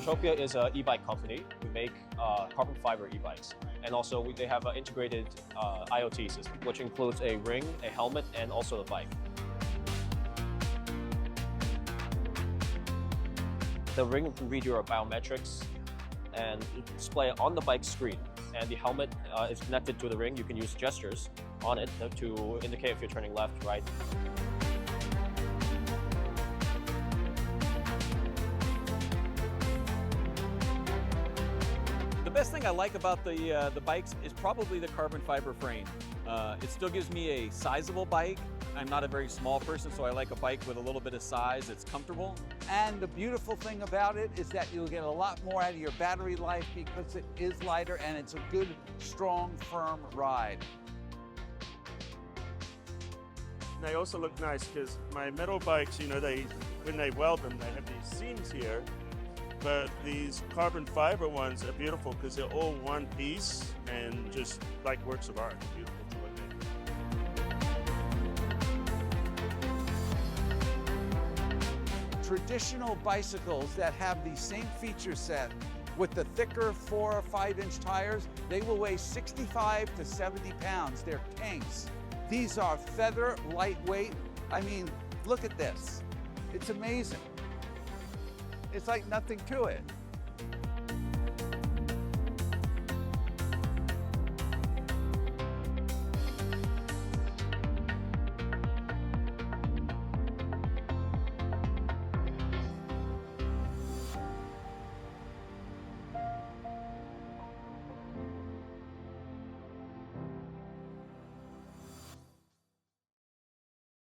Urtopia is an e-bike company. We make carbon fiber e-bikes. And also they have an integrated IoT system, which includes a ring, a helmet, and also the bike. The ring can read your biometrics and display it on the bike screen. And the helmet is connected to the ring. You can use gestures on it to indicate if you're turning left, right. The best thing I like about the bikes is probably the carbon fiber frame. It still gives me a sizable bike. I'm not a very small person, so I like a bike with a little bit of size. It's comfortable. And the beautiful thing about it is that you'll get a lot more out of your battery life because it is lighter and it's a good, strong, firm ride. They also look nice because my metal bikes, you know, when they weld them, they have these seams here. But these carbon fiber ones are beautiful because they're all one piece and just like works of art. They're beautiful to look at. Traditional bicycles that have the same feature set with the thicker 4 or 5 inch tires, they will weigh 65 to 70 pounds. They're tanks. These are feather, lightweight. I mean, look at this. It's amazing. It's like nothing to it.